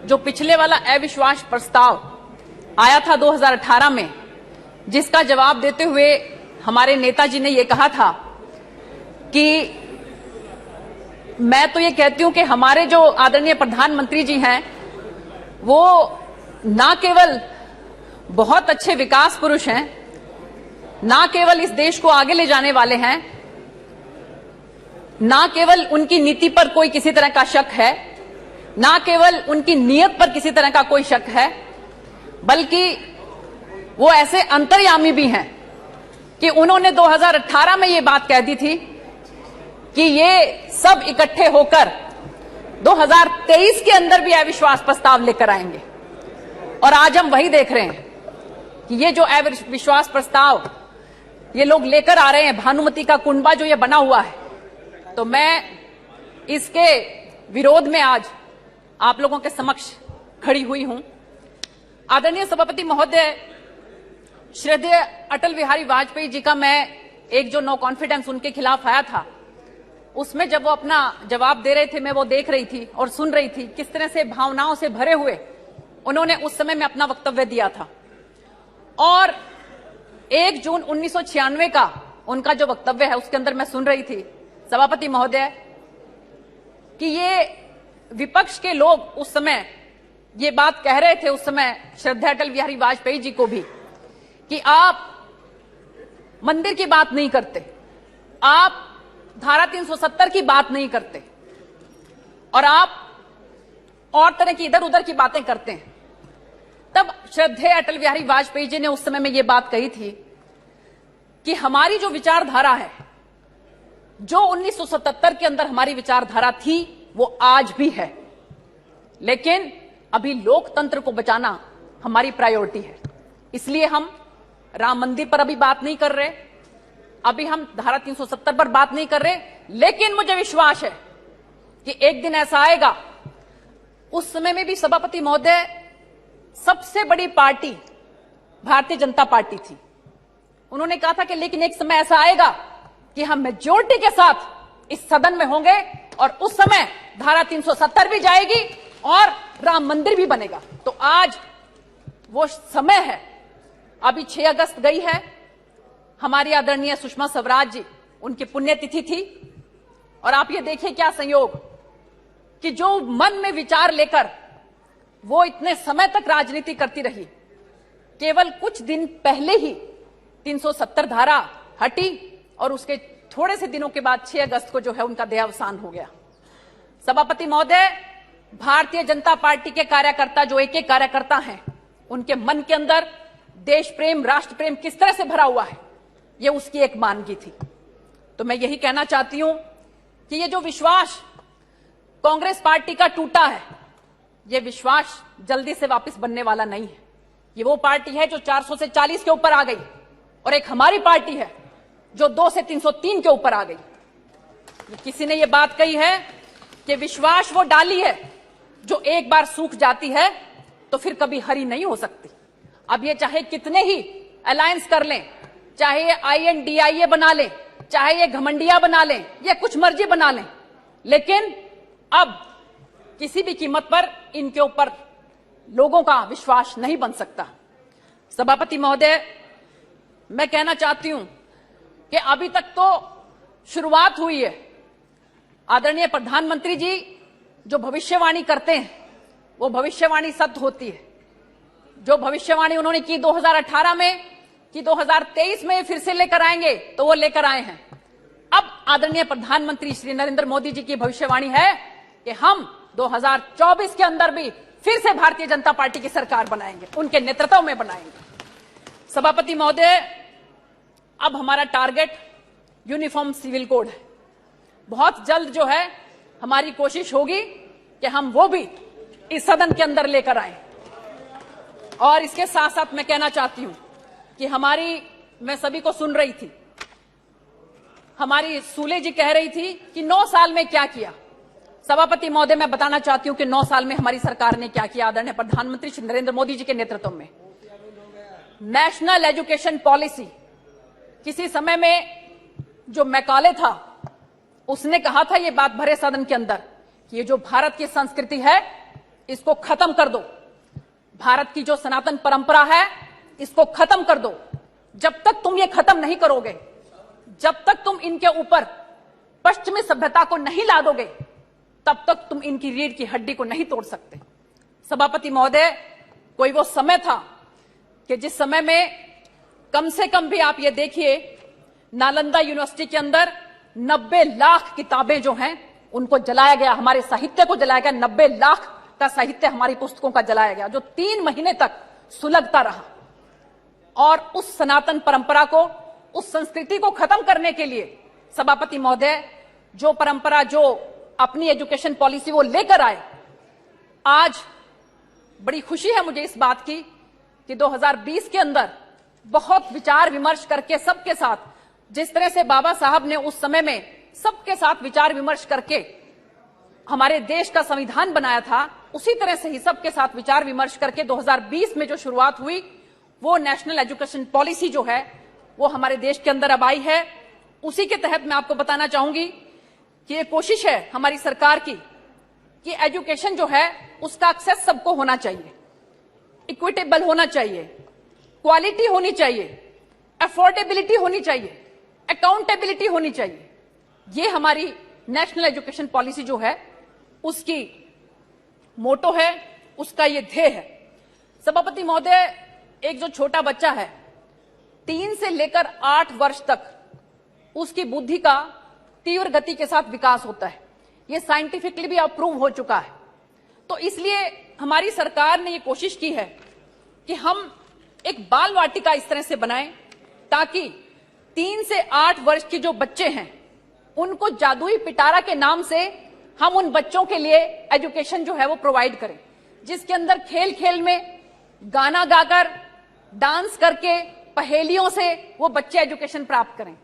जो पिछले वाला अविश्वास प्रस्ताव आया था 2018 में, जिसका जवाब देते हुए हमारे नेताजी ने यह कहा था कि मैं तो ये कहती हूं कि हमारे जो आदरणीय प्रधानमंत्री जी हैं वो ना केवल बहुत अच्छे विकास पुरुष हैं, ना केवल इस देश को आगे ले जाने वाले हैं, ना केवल उनकी नीति पर कोई किसी तरह का शक है, ना केवल उनकी नीयत पर किसी तरह का कोई शक है, बल्कि वो ऐसे अंतर्यामी भी हैं कि उन्होंने 2018 में ये बात कह दी थी कि ये सब इकट्ठे होकर 2023 के अंदर भी अविश्वास प्रस्ताव लेकर आएंगे। और आज हम वही देख रहे हैं कि ये जो अविश्वास प्रस्ताव ये लोग लेकर आ रहे हैं, भानुमति का कुंडा जो ये बना हुआ है, तो मैं इसके विरोध में आज आप लोगों के समक्ष खड़ी हुई हूं। आदरणीय सभापति महोदय, श्रद्धेय अटल बिहारी वाजपेयी जी का मैं एक जो नो कॉन्फिडेंस उनके खिलाफ आया था, उसमें जब वो अपना जवाब दे रहे थे, मैं वो देख रही थी और सुन रही थी किस तरह से भावनाओं से भरे हुए उन्होंने उस समय में अपना वक्तव्य दिया था। और 1 जून 1996 का उनका जो वक्तव्य है उसके अंदर मैं सुन रही थी सभापति महोदय कि ये विपक्ष के लोग उस समय ये बात कह रहे थे, उस समय श्रद्धेय अटल बिहारी वाजपेयी जी को भी, कि आप मंदिर की बात नहीं करते, आप धारा 370 की बात नहीं करते और आप और तरह की इधर उधर की बातें करते हैं। तब श्रद्धेय अटल बिहारी वाजपेयी जी ने उस समय में यह बात कही थी कि हमारी जो विचारधारा है, जो 1977 के अंदर हमारी विचारधारा थी, वो आज भी है, लेकिन अभी लोकतंत्र को बचाना हमारी प्रायोरिटी है। इसलिए हम राम मंदिर पर अभी बात नहीं कर रहे, अभी हम धारा 370 पर बात नहीं कर रहे, लेकिन मुझे विश्वास है कि एक दिन ऐसा आएगा, उस समय में भी सभापति महोदय सबसे बड़ी पार्टी भारतीय जनता पार्टी थी। उन्होंने कहा था कि लेकिन एक समय ऐसा आएगा कि हम मेजॉरिटी के साथ इस सदन में होंगे और उस समय धारा 370 भी जाएगी और राम मंदिर भी बनेगा। तो आज वो समय है। अभी 6 अगस्त गई है, हमारी आदरणीय सुषमा स्वराज जी, उनकी पुण्यतिथि थी, और आप ये देखिए क्या संयोग कि जो मन में विचार लेकर वो इतने समय तक राजनीति करती रही, केवल कुछ दिन पहले ही 370 धारा हटी और उसके थोड़े से दिनों के बाद 6 अगस्त को जो है उनका देहावसान हो गया। सभापति महोदय, भारतीय जनता पार्टी के कार्यकर्ता, जो एक एक कार्यकर्ता हैं, उनके मन के अंदर देश प्रेम, राष्ट्र प्रेम किस तरह से भरा हुआ है, ये उसकी एक मानगी थी। तो मैं यही कहना चाहती हूं कि ये जो विश्वास कांग्रेस पार्टी का टूटा है, ये विश्वास जल्दी से वापस बनने वाला नहीं है। ये वो पार्टी है जो 400 से 40 के ऊपर आ गई, और एक हमारी पार्टी है जो 2 से 303 के ऊपर आ गई। किसी ने ये बात कही है कि विश्वास वो डाली है जो एक बार सूख जाती है तो फिर कभी हरी नहीं हो सकती। अब ये चाहे कितने ही अलायंस कर लें, चाहे ये INDIA बना लें, चाहे ये घमंडिया बना लें, या कुछ मर्जी बना लें, लेकिन अब किसी भी कीमत पर इनके ऊपर लोगों का विश्वास नहीं बन सकता। सभापति महोदय, मैं कहना चाहती हूं कि अभी तक तो शुरुआत हुई है। आदरणीय प्रधानमंत्री जी जो भविष्यवाणी करते हैं, वो भविष्यवाणी सत्य होती है। जो भविष्यवाणी उन्होंने की 2018 में कि 2023 में फिर से लेकर आएंगे, तो वो लेकर आए हैं। अब आदरणीय प्रधानमंत्री श्री नरेंद्र मोदी जी की भविष्यवाणी है कि हम 2024 के अंदर भी फिर से भारतीय जनता पार्टी की सरकार बनाएंगे, उनके नेतृत्व में बनाएंगे। सभापति महोदय, अब हमारा टारगेट यूनिफॉर्म सिविल कोड है। बहुत जल्द जो है हमारी कोशिश होगी कि हम वो भी इस सदन के अंदर लेकर आए। और इसके साथ साथ मैं कहना चाहती हूं कि मैं सभी को सुन रही थी, हमारी सूले जी कह रही थी कि 9 साल में क्या किया। सभापति महोदय, मैं बताना चाहती हूं कि 9 साल में हमारी सरकार ने क्या किया। आदरणीय प्रधानमंत्री श्री नरेंद्र मोदी जी के नेतृत्व में नेशनल एजुकेशन पॉलिसी, किसी समय में जो मैकाले था उसने कहा था ये बात भरे सदन के अंदर कि ये जो भारत की संस्कृति है इसको खत्म कर दो। भारत की जो सनातन परंपरा है, इसको खत्म कर दो। जब तक तुम ये खत्म नहीं करोगे, जब तक तुम इनके ऊपर पश्चिमी सभ्यता को नहीं ला दोगे, तब तक तुम इनकी रीढ़ की हड्डी को नहीं तोड़ सकते। सभापति महोदय, कोई वो समय था कि जिस समय में कम से कम भी आप ये देखिए, नालंदा यूनिवर्सिटी के अंदर 90 लाख किताबें जो हैं उनको जलाया गया, हमारे साहित्य को जलाया गया। 90 लाख का साहित्य हमारी पुस्तकों का जलाया गया, जो 3 महीने तक सुलगता रहा। और उस सनातन परंपरा को, उस संस्कृति को खत्म करने के लिए सभापति महोदय, जो परंपरा, जो अपनी एजुकेशन पॉलिसी वो लेकर आए, आज बड़ी खुशी है मुझे इस बात की कि 2020 के अंदर बहुत विचार विमर्श करके सबके साथ, जिस तरह से बाबा साहब ने उस समय में सबके साथ विचार विमर्श करके हमारे देश का संविधान बनाया था, उसी तरह से ही सबके साथ विचार विमर्श करके 2020 में जो शुरुआत हुई, वो नेशनल एजुकेशन पॉलिसी जो है वो हमारे देश के अंदर अब आई है। उसी के तहत मैं आपको बताना चाहूंगी कि ये कोशिश है हमारी सरकार की कि एजुकेशन जो है उसका एक्सेस सबको होना चाहिए, इक्विटेबल होना चाहिए, क्वालिटी होनी चाहिए, अफोर्डेबिलिटी होनी चाहिए, अकाउंटेबिलिटी होनी चाहिए। ये हमारी नेशनल एजुकेशन पॉलिसी जो है उसकी मोटो है, उसका ये ध्येय है। सभापति महोदय, एक जो छोटा बच्चा है 3 से लेकर 8 वर्ष तक उसकी बुद्धि का तीव्र गति के साथ विकास होता है। ये साइंटिफिकली भी अप्रूव हो चुका है। तो इसलिए हमारी सरकार ने ये कोशिश की है कि हम एक बाल वाटिका इस तरह से बनाएं ताकि 3 से 8 वर्ष के जो बच्चे हैं उनको जादुई पिटारा के नाम से हम उन बच्चों के लिए एजुकेशन जो है वो प्रोवाइड करें, जिसके अंदर खेल खेल में गाना गाकर, डांस करके, पहेलियों से वो बच्चे एजुकेशन प्राप्त करें।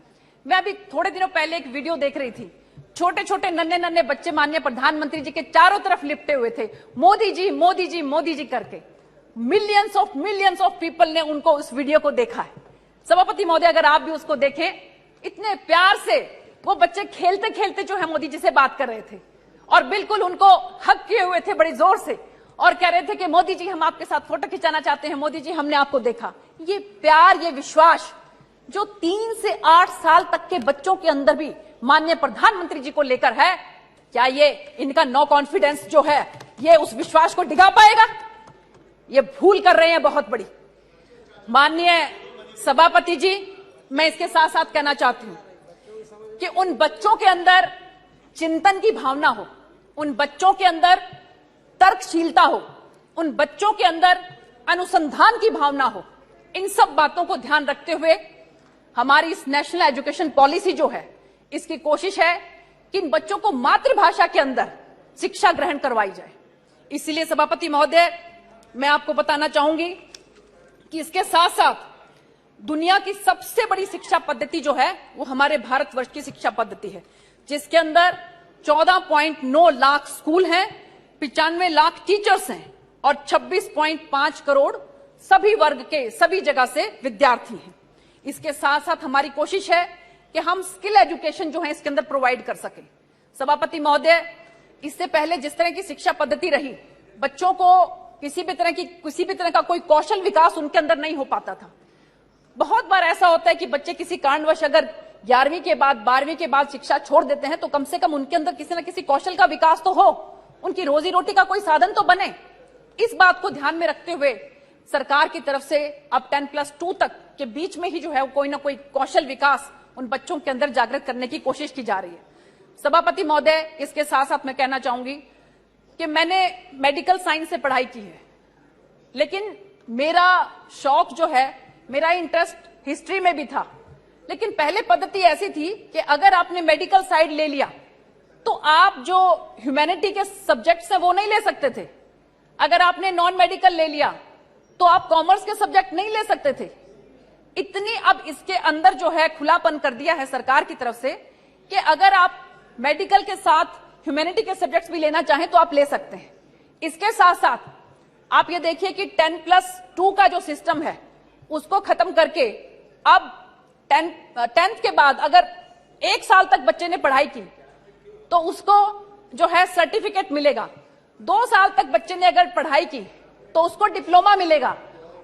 मैं अभी थोड़े दिनों पहले एक वीडियो देख रही थी, छोटे छोटे नन्हे नन्हे बच्चे माननीय प्रधानमंत्री जी के चारों तरफ लिपटे हुए थे, मोदी जी मोदी जी मोदी जी करके। मिलियंस ऑफ पीपल ने उनको उस वीडियो को देखा है। सभापति महोदय, अगर आप भी उसको देखें, इतने प्यार से वो बच्चे खेलते खेलते जो है मोदी जी से बात कर रहे थे और बिल्कुल उनको हक किए हुए थे बड़ी जोर से और कह रहे थे कि मोदी जी हम आपके साथ फोटो खिंचाना चाहते हैं, मोदी जी हमने आपको देखा। ये प्यार, ये विश्वास जो 3 से 8 साल तक के बच्चों के अंदर भी माननीय प्रधानमंत्री जी को लेकर है, क्या ये इनका नो कॉन्फिडेंस जो है ये उस विश्वास को डिगा पाएगा? ये भूल कर रहे हैं बहुत बड़ी। माननीय सभापति जी, मैं इसके साथ साथ कहना चाहती हूं कि उन बच्चों के अंदर चिंतन की भावना हो, उन बच्चों के अंदर तर्कशीलता हो, उन बच्चों के अंदर अनुसंधान की भावना हो। इन सब बातों को ध्यान रखते हुए हमारी इस नेशनल एजुकेशन पॉलिसी जो है, इसकी कोशिश है कि इन बच्चों को मातृभाषा के अंदर शिक्षा ग्रहण करवाई जाए। इसलिए सभापति महोदय, मैं आपको बताना चाहूंगी कि इसके साथ साथ दुनिया की सबसे बड़ी शिक्षा पद्धति जो है वो हमारे भारतवर्ष की शिक्षा पद्धति है, जिसके अंदर 14.9 लाख स्कूल हैं, 95 लाख टीचर्स हैं और 26.5 करोड़ सभी वर्ग के, सभी जगह से विद्यार्थी हैं। इसके साथ साथ हमारी कोशिश है कि हम स्किल एजुकेशन जो है इसके अंदर प्रोवाइड कर सकें। सभापति महोदय, इससे पहले जिस तरह की शिक्षा पद्धति रही, बच्चों को किसी भी तरह का कोई कौशल विकास उनके अंदर नहीं हो पाता था। बहुत बार ऐसा होता है कि बच्चे किसी कारणवश अगर 11वीं के बाद, 12वीं के बाद शिक्षा छोड़ देते हैं तो कम से कम उनके अंदर किसी न किसी कौशल का विकास तो हो, उनकी रोजी रोटी का कोई साधन तो बने। इस बात को ध्यान में रखते हुए सरकार की तरफ से अब 10+2 तक के बीच में ही जो है कोई ना कोई कौशल विकास उन बच्चों के अंदर जागृत करने की कोशिश की जा रही है। सभापति महोदय, इसके साथ साथ मैं कहना चाहूंगी कि मैंने मेडिकल साइंस से पढ़ाई की है, लेकिन मेरा शौक जो है, मेरा इंटरेस्ट हिस्ट्री में भी था। लेकिन पहले पद्धति ऐसी थी कि अगर आपने मेडिकल साइड ले लिया तो आप जो ह्यूमैनिटी के सब्जेक्ट्स हैं वो नहीं ले सकते थे। अगर आपने नॉन मेडिकल ले लिया तो आप कॉमर्स के सब्जेक्ट नहीं ले सकते थे। इतनी अब इसके अंदर जो है खुलापन कर दिया है सरकार की तरफ से कि अगर आप मेडिकल के साथ ह्यूमैनिटी के सब्जेक्ट्स भी लेना चाहें तो आप ले सकते हैं। इसके साथ साथ आप ये देखिए कि 10+2 का जो सिस्टम है उसको खत्म करके अब 10th के बाद अगर 1 साल तक बच्चे ने पढ़ाई की तो उसको जो है सर्टिफिकेट मिलेगा। 2 साल तक बच्चे ने अगर पढ़ाई की तो उसको डिप्लोमा मिलेगा,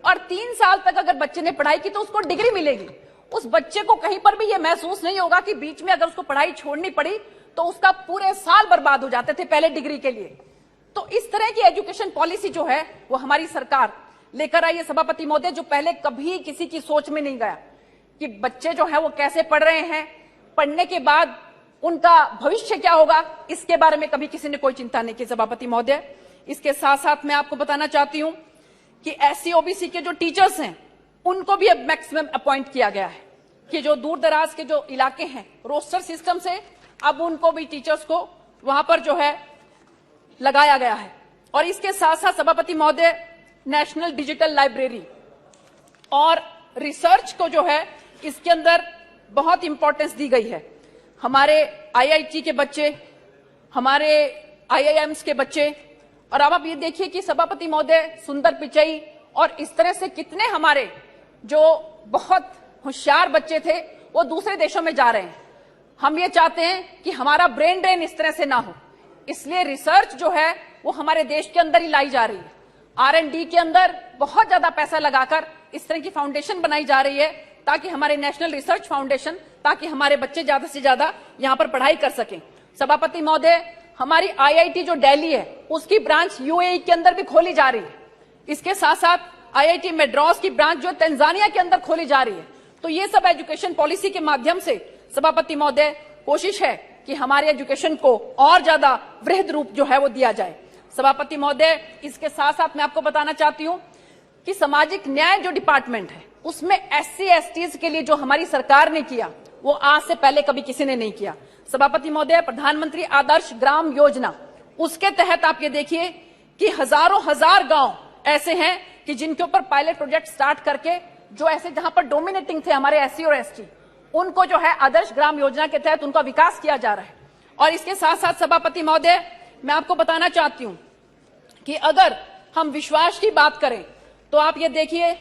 और 3 साल तक अगर बच्चे ने पढ़ाई की तो उसको डिग्री मिलेगी। उस बच्चे को कहीं पर भी यह महसूस नहीं होगा कि बीच में अगर उसको पढ़ाई छोड़नी पड़ी तो उसका पूरे साल बर्बाद हो जाते थे पहले डिग्री के लिए। तो इस तरह की एजुकेशन पॉलिसी जो है वो हमारी सरकार लेकर आई है सभापति महोदय, जो पहले कभी किसी की सोच में नहीं गया कि बच्चे जो है वो कैसे पढ़ रहे हैं, पढ़ने के बाद उनका भविष्य क्या होगा, इसके बारे में कभी किसी ने कोई चिंता नहीं की सभापति महोदय। इसके साथ साथ मैं आपको बताना चाहती हूं कि एससी ओबीसी के जो टीचर्स हैं उनको भी अब मैक्सिमम अपॉइंट किया गया है, कि जो दूर दराज के जो इलाके हैं रोस्टर सिस्टम से अब उनको भी टीचर्स को वहां पर जो है लगाया गया है। और इसके साथ साथ सभापति महोदय नेशनल डिजिटल लाइब्रेरी और रिसर्च को जो है इसके अंदर बहुत इंपॉर्टेंस दी गई है। हमारे आईआईटी के बच्चे, हमारे आईआईएम्स के बच्चे, और अब आप ये देखिए कि सभापति महोदय सुंदर पिचई और इस तरह से कितने हमारे जो बहुत होशियार बच्चे थे वो दूसरे देशों में जा रहे हैं। हम ये चाहते हैं कि हमारा ब्रेन ड्रेन इस तरह से ना हो, इसलिए रिसर्च जो है वो हमारे देश के अंदर ही लाई जा रही है। R&D के अंदर बहुत ज्यादा पैसा लगाकर इस तरह की फाउंडेशन बनाई जा रही है ताकि हमारे नेशनल रिसर्च फाउंडेशन, ताकि हमारे बच्चे ज्यादा से ज्यादा यहां पर पढ़ाई कर सकें। सभापति महोदय, हमारी आईआईटी जो दिल्ली है उसकी ब्रांच यूएई के अंदर भी खोली जा रही है। इसके साथ साथ आईआईटी मद्रास की ब्रांच जो तंजानिया के अंदर खोली जा रही है। तो ये सब एजुकेशन पॉलिसी के माध्यम से सभापति महोदय कोशिश है कि हमारे एजुकेशन को और ज्यादा वृहद रूप जो है वो दिया जाए। सभापति महोदय, इसके साथ साथ मैं आपको बताना चाहती हूं कि सामाजिक न्याय जो डिपार्टमेंट है उसमें एससी एसटीज के लिए जो हमारी सरकार ने किया वो आज से पहले कभी किसी ने नहीं किया। सभापति महोदय, प्रधानमंत्री आदर्श ग्राम योजना, उसके तहत आप ये देखिए कि हजारों हजार गांव ऐसे हैं कि जिनके ऊपर पायलट प्रोजेक्ट स्टार्ट करके जो ऐसे जहां पर डोमिनेटिंग थे हमारे एससी और एसटी, उनको जो है आदर्श ग्राम योजना के तहत उनका विकास किया जा रहा है। और इसके साथ साथ सभापति महोदय, मैं आपको बताना चाहती हूं कि अगर हम विश्वास की बात करें तो आप ये देखिए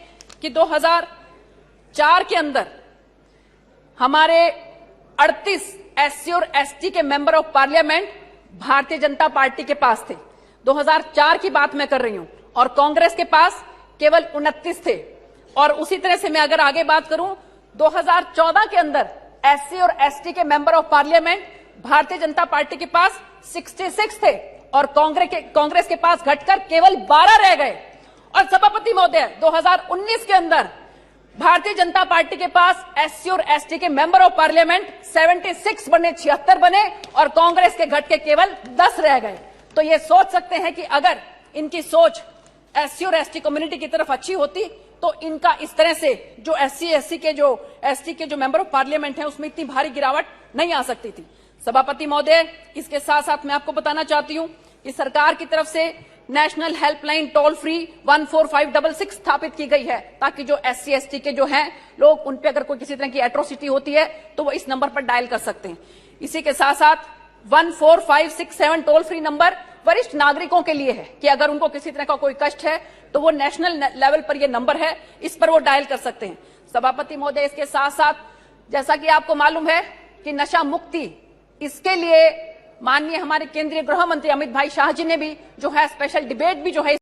कि 2004 के अंदर हमारे 38 एससी और एसटी के member of parliament Bharatiya Janata party के पास थे। 2004 की बात मैं कर रही हूं, और कांग्रेस के पास केवल 29 थे। और उसी तरह से मैं अगर आगे बात करूं, 2014 के अंदर एससी और एसटी के member of parliament Bharatiya Janata party के पास 66 थे और कांग्रेस के पास घटकर केवल 12 रह गए। और सभापति महोदय, 2019 के अंदर भारतीय जनता पार्टी के पास एससी और एसटी के मेंबर ऑफ पार्लियामेंट 76 बने, 76 बने, और कांग्रेस के घट के केवल 10 रह गए। तो ये सोच सकते हैं कि अगर इनकी सोच एससी और एसटी कम्युनिटी की तरफ अच्छी होती तो इनका इस तरह से जो एससी एसटी के जो मेंबर ऑफ पार्लियामेंट हैं उसमें इतनी भारी गिरावट नहीं आ सकती थी। सभापति महोदय, इसके साथ साथ मैं आपको बताना चाहती हूं कि सरकार की तरफ से नेशनल हेल्पलाइन टोल फ्री 14566 स्थापित की गई है, ताकि जो एससी एसटी के जो हैं लोग, उन पे अगर कोई किसी तरह की एट्रोसिटी होती है तो वो इस नंबर पर डायल कर सकते हैं। इसी के साथ साथ 14567 टोल फ्री नंबर वरिष्ठ नागरिकों के लिए है कि अगर उनको किसी तरह का कोई कष्ट है तो वो नेशनल लेवल पर ये नंबर है, इस पर वो डायल कर सकते हैं। सभापति महोदय, इसके साथ साथ जैसा कि आपको मालूम है कि नशा मुक्ति, इसके लिए माननीय हमारे केंद्रीय गृह मंत्री अमित भाई शाह जी ने भी जो है स्पेशल डिबेट भी जो है